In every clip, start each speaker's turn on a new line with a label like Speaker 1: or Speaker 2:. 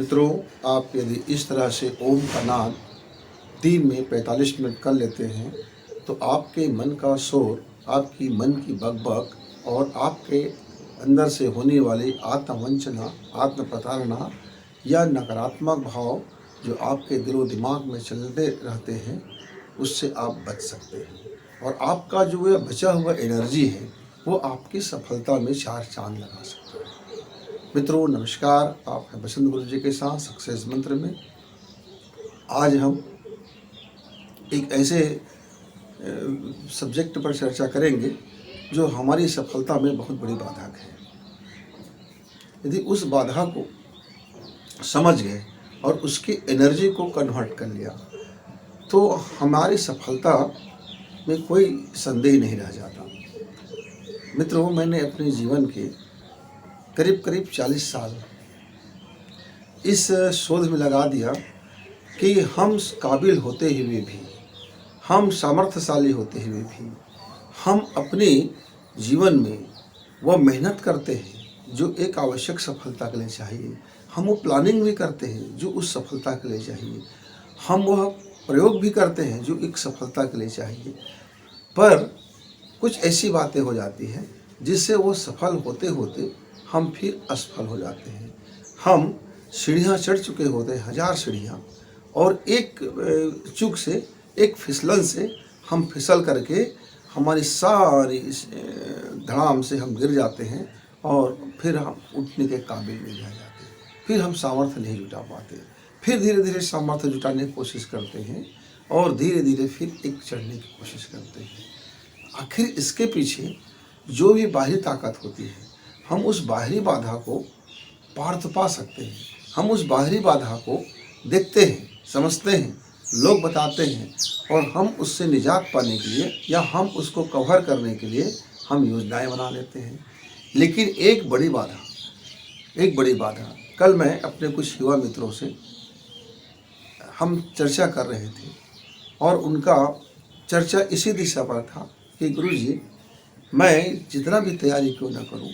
Speaker 1: मित्रों, आप यदि इस तरह से ओम का नाद दिन में 45 मिनट कर लेते हैं तो आपके मन का शोर, आपकी मन की बकबक और आपके अंदर से होने वाली आत्मवंचना, आत्म प्रताड़ना या नकारात्मक भाव जो आपके दिलो दिमाग में चलते रहते हैं, उससे आप बच सकते हैं। और आपका जो यह बचा हुआ एनर्जी है वो आपकी सफलता में चार चांद लगा सकता है। मित्रों नमस्कार, आप हैं बसंत गुरु जी के साथ सक्सेस मंत्र में। आज हम एक ऐसे सब्जेक्ट पर चर्चा करेंगे जो हमारी सफलता में बहुत बड़ी बाधक है। यदि उस बाधा को समझ गए और उसकी एनर्जी को कन्वर्ट कर लिया तो हमारी सफलता में कोई संदेह नहीं रह जाता। मित्रों, मैंने अपने जीवन के करीब 40 साल इस शोध में लगा दिया कि हम काबिल होते हुए भी, हम सामर्थ्यशाली होते हुए भी, हम अपने जीवन में वह मेहनत करते हैं जो एक आवश्यक सफलता के लिए चाहिए। हम वो प्लानिंग भी करते हैं जो उस सफलता के लिए चाहिए। हम वह प्रयोग भी करते हैं जो एक सफलता के लिए चाहिए। पर कुछ ऐसी बातें हो जाती हैं जिससे वो सफल होते होते हम फिर असफल हो जाते हैं। हम सीढ़ियाँ चढ़ चुके होते हैं, 1000 सीढ़ियाँ, और एक चूक से, एक फिसलन से हम फिसल करके हमारी सारी धड़ाम से हम गिर जाते हैं और फिर हम उठने के काबिल नहीं रह जाते। फिर हम सामर्थ्य नहीं जुटा पाते। फिर धीरे धीरे सामर्थ्य जुटाने की कोशिश करते हैं और धीरे धीरे फिर एक चढ़ने की कोशिश करते हैं। आखिर इसके पीछे जो भी बाहरी ताकत होती है, हम उस बाहरी बाधा को पार तो पा सकते हैं। हम उस बाहरी बाधा को देखते हैं, समझते हैं, लोग बताते हैं और हम उससे निजात पाने के लिए या हम उसको कवर करने के लिए हम योजनाएं बना लेते हैं। लेकिन एक बड़ी बाधा, कल मैं अपने कुछ युवा मित्रों से हम चर्चा कर रहे थे और उनका चर्चा इसी दिशा पर था कि गुरुजी, मैं जितना भी तैयारी क्यों ना करूं,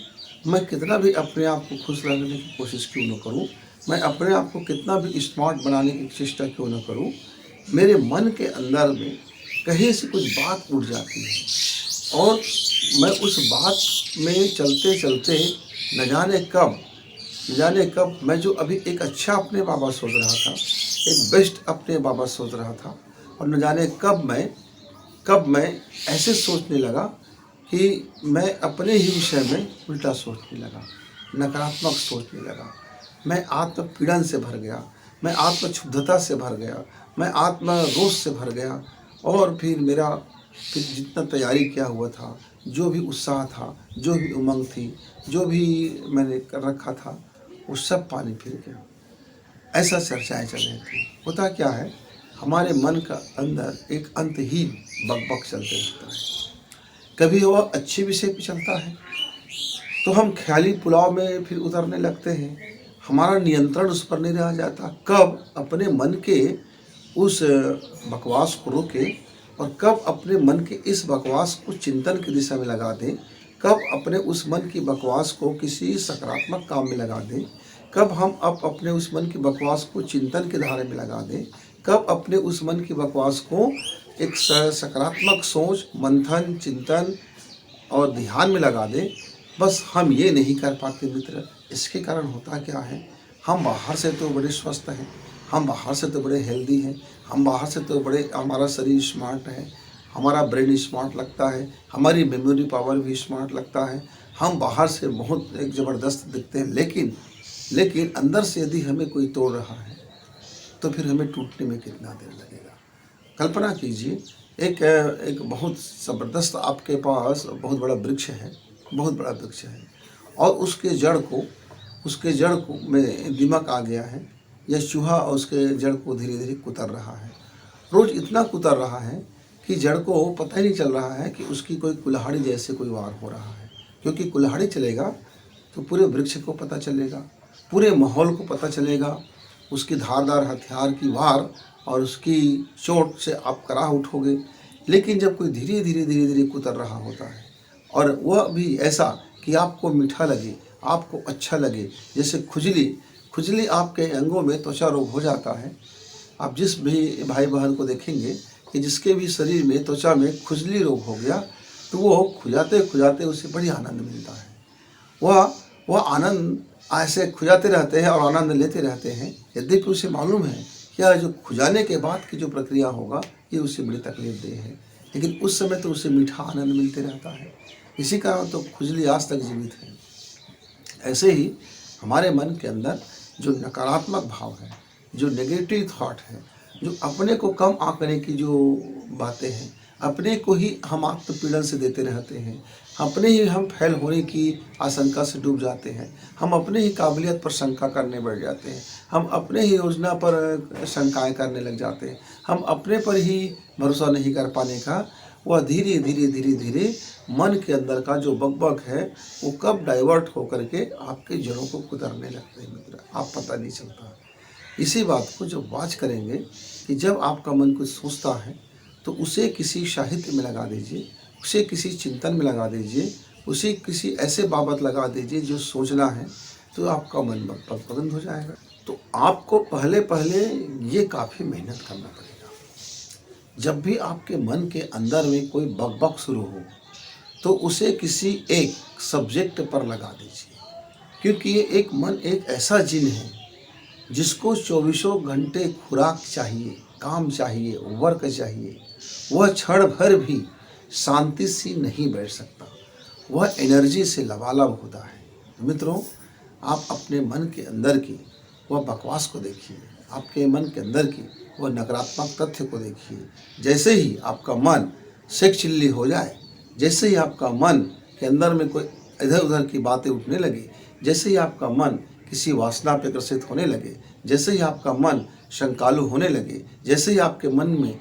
Speaker 1: मैं कितना भी अपने आप को खुश रखने की कोशिश क्यों न करूं, मैं अपने आप को कितना भी स्मार्ट बनाने की चेष्टा क्यों न करूं, मेरे मन के अंदर में कहीं से कुछ बात उठ जाती है और मैं उस बात में चलते चलते न जाने कब मैं जो अभी एक अच्छा अपने बाबा सोच रहा था, एक बेस्ट अपने बाबा सोच रहा था, और न जाने कब मैं ऐसे सोचने लगा कि मैं अपने ही विषय में उल्टा सोचने लगा, नकारात्मक सोचने लगा। मैं आत्मपीड़न से भर गया, मैं आत्मक्षुब्धता से भर गया, मैं आत्म रोष से भर गया और फिर जितना तैयारी किया हुआ था, जो भी उत्साह था, जो भी उमंग थी, जो भी मैंने कर रखा था, वो सब पानी फिर गया। ऐसा चर्चाएं चल रही थी। होता क्या है, हमारे मन का अंदर एक अंतहीन बकबक चलते रहता है। कभी वह अच्छे विषय पे चलता है तो हम ख्याली पुलाव में फिर उतरने लगते हैं। हमारा नियंत्रण उस पर नहीं रह जाता। कब अपने मन के उस बकवास को रोके और कब अपने मन के इस बकवास को चिंतन की दिशा में लगा दें, कब अपने उस मन की बकवास को किसी सकारात्मक काम में लगा दें, कब हम अपने उस मन की बकवास को चिंतन के धारे में लगा दें, कब अपने उस मन की बकवास को एक सकारात्मक सोच, मंथन, चिंतन और ध्यान में लगा दें। बस हम ये नहीं कर पाते मित्र। इसके कारण होता क्या है, हम बाहर से तो बड़े स्वस्थ हैं, हम बाहर से तो बड़े हेल्दी हैं, हम बाहर से तो बड़े, हमारा शरीर स्मार्ट है, हमारा ब्रेन स्मार्ट लगता है, हमारी मेमोरी पावर भी स्मार्ट लगता है, हम बाहर से बहुत एक ज़बरदस्त दिखते हैं। लेकिन अंदर से यदि हमें कोई तोड़ रहा है तो फिर हमें टूटने में कितना देर लगेगा। कल्पना कीजिए, एक बहुत ज़बरदस्त आपके पास बहुत बड़ा वृक्ष है और उसके जड़ को में दीमक आ गया है या चूहा उसके जड़ को धीरे धीरे कुतर रहा है। रोज़ इतना कुतर रहा है कि जड़ को पता ही नहीं चल रहा है कि उसकी कोई कुल्हाड़ी जैसे कोई वार हो रहा है। क्योंकि कुल्हाड़ी चलेगा तो पूरे वृक्ष को पता चलेगा, पूरे माहौल को पता चलेगा, उसकी धारदार हथियार की वार और उसकी चोट से आप कराह उठोगे। लेकिन जब कोई धीरे धीरे कुतर रहा होता है और वह भी ऐसा कि आपको मीठा लगे, आपको अच्छा लगे, जैसे खुजली आपके अंगों में त्वचा रोग हो जाता है। आप जिस भी भाई बहन को देखेंगे कि जिसके भी शरीर में त्वचा में खुजली रोग हो गया, तो वो खुजाते खुजाते उसे बड़ी आनंद मिलता है। वह आनंद ऐसे खुजाते रहते हैं और आनंद लेते रहते हैं, यद्यपि उसे मालूम है कि यह जो खुजाने के बाद की जो प्रक्रिया होगा ये उसे बड़ी तकलीफ दे है, लेकिन उस समय तो उसे मीठा आनंद मिलते रहता है। इसी कारण तो खुजली आज तक जीवित है। ऐसे ही हमारे मन के अंदर जो नकारात्मक भाव है, जो नेगेटिव थॉट है, जो अपने को कम आंकने की जो बातें हैं, अपने को ही हम आत्मपीड़न से देते रहते हैं, अपने ही हम फेल होने की आशंका से डूब जाते हैं, हम अपने ही काबिलियत पर शंका करने बैठ जाते हैं, हम अपने ही योजना पर शंकाएं करने लग जाते हैं, हम अपने पर ही भरोसा नहीं कर पाने का वह धीरे धीरे धीरे धीरे मन के अंदर का जो बकबक है वो कब डाइवर्ट होकर के आपके जड़ों को कुतरने लगते हैं मित्र, आप पता नहीं चलता। इसी बात को जब वाच करेंगे कि जब आपका मन कुछ सोचता है तो उसे किसी साहित्य में लगा दीजिए, उसे किसी चिंतन में लगा दीजिए, उसे किसी ऐसे बाबत लगा दीजिए जो सोचना है, तो आपका मन बंद हो जाएगा। तो आपको पहले पहले ये काफ़ी मेहनत करना पड़ेगा। जब भी आपके मन के अंदर में कोई बकबक शुरू हो तो उसे किसी एक सब्जेक्ट पर लगा दीजिए, क्योंकि ये एक मन एक ऐसा जिन है जिसको 24 घंटे खुराक चाहिए, काम चाहिए, वर्क चाहिए। वह क्षण भर भी शांति से नहीं बैठ सकता, वह एनर्जी से लबालब होता है। तो मित्रों, आप अपने मन के अंदर की वह बकवास को देखिए, आपके मन के अंदर की वह नकारात्मक तथ्य को देखिए। जैसे ही आपका मन शेख चिल्ली हो जाए, जैसे ही आपका मन के अंदर में कोई इधर उधर की बातें उठने लगे, जैसे ही आपका मन किसी वासना पे ग्रसित होने लगे, जैसे ही आपका मन शंकालु होने लगे, जैसे ही आपके मन में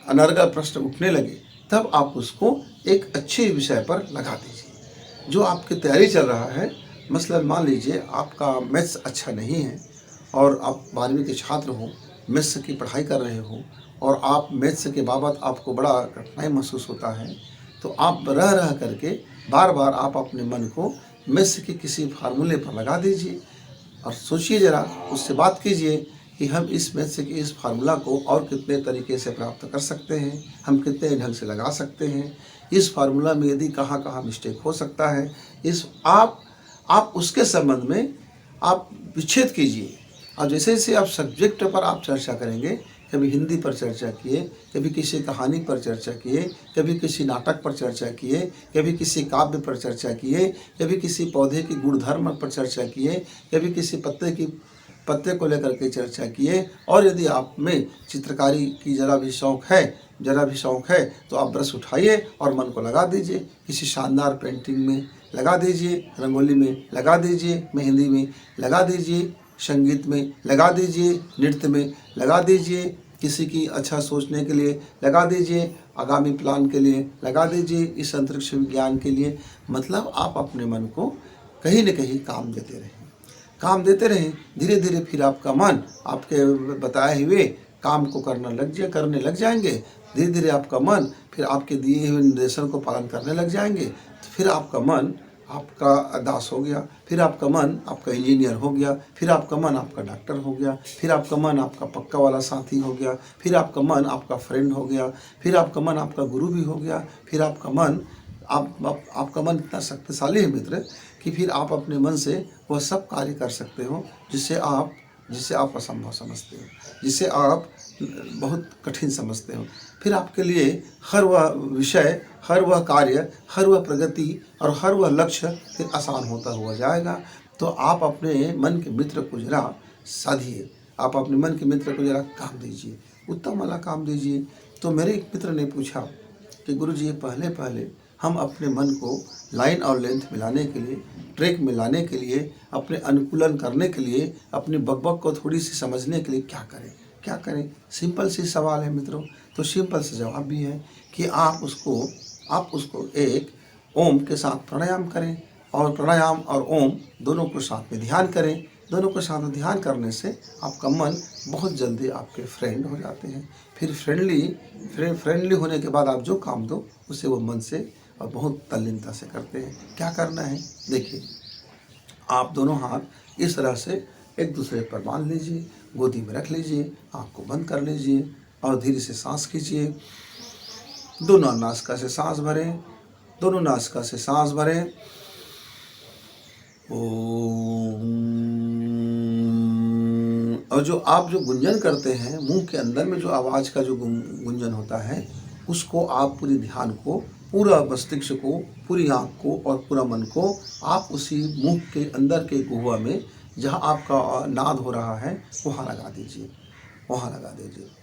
Speaker 1: अनर्गल प्रश्न उठने लगे, तब आप उसको एक अच्छे विषय पर लगा दीजिए। जो आपकी तैयारी चल रहा है, मसलन मान लीजिए आपका मैथ्स अच्छा नहीं है और आप 12वीं के छात्र हो, मैथ्स की पढ़ाई कर रहे हो और आप मैथ्स के बाबत आपको बड़ा कठिनाई महसूस होता है, तो आप रह रह करके बार बार आप अपने मन को मैथ्स के किसी फार्मूले पर लगा दीजिए और सोचिए ज़रा, उससे बात कीजिए कि हम इस मैथ्स के इस फार्मूला को और कितने तरीके से प्राप्त कर सकते हैं, हम कितने ढंग से लगा सकते हैं, इस फार्मूला में यदि कहाँ कहाँ मिस्टेक हो सकता है, इस आप उसके संबंध में आप विच्छेद कीजिए। और जैसे जैसे आप सब्जेक्ट पर आप चर्चा करेंगे, कभी हिंदी पर चर्चा किए, कभी किसी कहानी पर चर्चा किए, कभी किसी नाटक पर चर्चा किए, कभी किसी काव्य पर चर्चा किए, कभी किसी पौधे की गुणधर्म पर चर्चा किए, कभी किसी पत्ते को लेकर के चर्चा किए। और यदि आप में चित्रकारी की जरा भी शौक़ है तो आप ब्रश उठाइए और मन को लगा दीजिए, किसी शानदार पेंटिंग में लगा दीजिए, रंगोली में लगा दीजिए, मेहंदी में लगा दीजिए, संगीत में लगा दीजिए, नृत्य में लगा दीजिए, किसी की अच्छा सोचने के लिए लगा दीजिए, आगामी प्लान के लिए लगा दीजिए, इस अंतरिक्ष विज्ञान के लिए। मतलब आप अपने मन को कहीं न कहीं काम देते रहें। धीरे धीरे फिर आपका मन आपके बताए हुए काम को करने लग जाएंगे। धीरे धीरे आपका मन फिर आपके दिए हुए निर्देशन को पालन करने लग जाएंगे। तो फिर आपका मन आपका दास हो गया, फिर आपका मन आपका इंजीनियर हो गया, फिर आपका मन आपका डॉक्टर हो गया, फिर आपका मन आपका पक्का वाला साथी हो गया, फिर आपका मन आपका फ्रेंड हो गया, फिर आपका मन आपका गुरु भी हो गया, फिर आपका मन आपका मन इतना शक्तिशाली है मित्र कि फिर आप अपने मन से वह सब कार्य कर सकते हो जिसे आप असंभव समझते हो, जिसे आप बहुत कठिन समझते हो। फिर आपके लिए हर वह विषय, हर वह कार्य, हर वह प्रगति और हर वह लक्ष्य फिर आसान होता हुआ जाएगा। तो आप अपने मन के मित्र को जरा साधिए, आप अपने मन के मित्र को जरा काम दीजिए, उत्तम वाला काम दीजिए। तो मेरे एक मित्र ने पूछा कि गुरुजी, पहले हम अपने मन को लाइन और लेंथ मिलाने के लिए, ट्रैक में लाने के लिए, अपने अनुकूलन करने के लिए, अपनी बकबक को थोड़ी सी समझने के लिए क्या करें? सिंपल सी सवाल है मित्रों। तो सिंपल से जवाब भी है कि आप उसको एक ओम के साथ प्राणायाम करें, और प्राणायाम और ओम दोनों को साथ में ध्यान करें। दोनों को साथ में ध्यान करने से आपका मन बहुत जल्दी आपके फ्रेंड हो जाते हैं। फिर फ्रेंडली होने के बाद आप जो काम दो उसे वो मन से और बहुत तल्लीनता से करते हैं। क्या करना है देखिए, आप दोनों हाथ इस तरह से एक दूसरे पर बांध लीजिए, गोदी में रख लीजिए, आँख को बंद कर लीजिए और धीरे से सांस खींचिए। दोनों नासिका से सांस भरें, दोनों नासिका से सांस भरें। और जो आप जो गुंजन करते हैं, मुंह के अंदर में जो आवाज़ का जो गुंजन होता है, उसको आप पूरे ध्यान को, पूरा मस्तिष्क को, पूरी आँख को और पूरा मन को आप उसी मुंह के अंदर के गुहा में जहाँ आपका नाद हो रहा है वहाँ लगा दीजिए, वहाँ लगा दीजिए।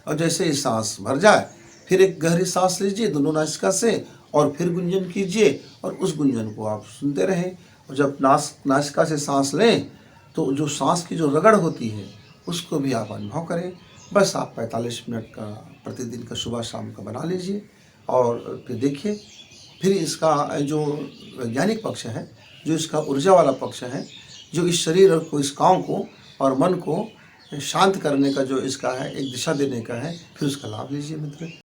Speaker 1: और जैसे ही सांस भर जाए, फिर एक गहरी सांस लीजिए दोनों नासिका से और फिर गुंजन कीजिए और उस गुंजन को आप सुनते रहें। और जब नासिका से सांस लें तो जो सांस की जो रगड़ होती है उसको भी आप अनुभव करें। बस आप 45 मिनट का प्रतिदिन का सुबह शाम का बना लीजिए और फिर देखिए, फिर इसका जो वैज्ञानिक पक्ष है, जो इसका ऊर्जा वाला पक्ष है, जो इस शरीर को, इस गाँव को और मन को शांत करने का जो इसका है, एक दिशा देने का है, फिर उसका लाभ लीजिए मित्र।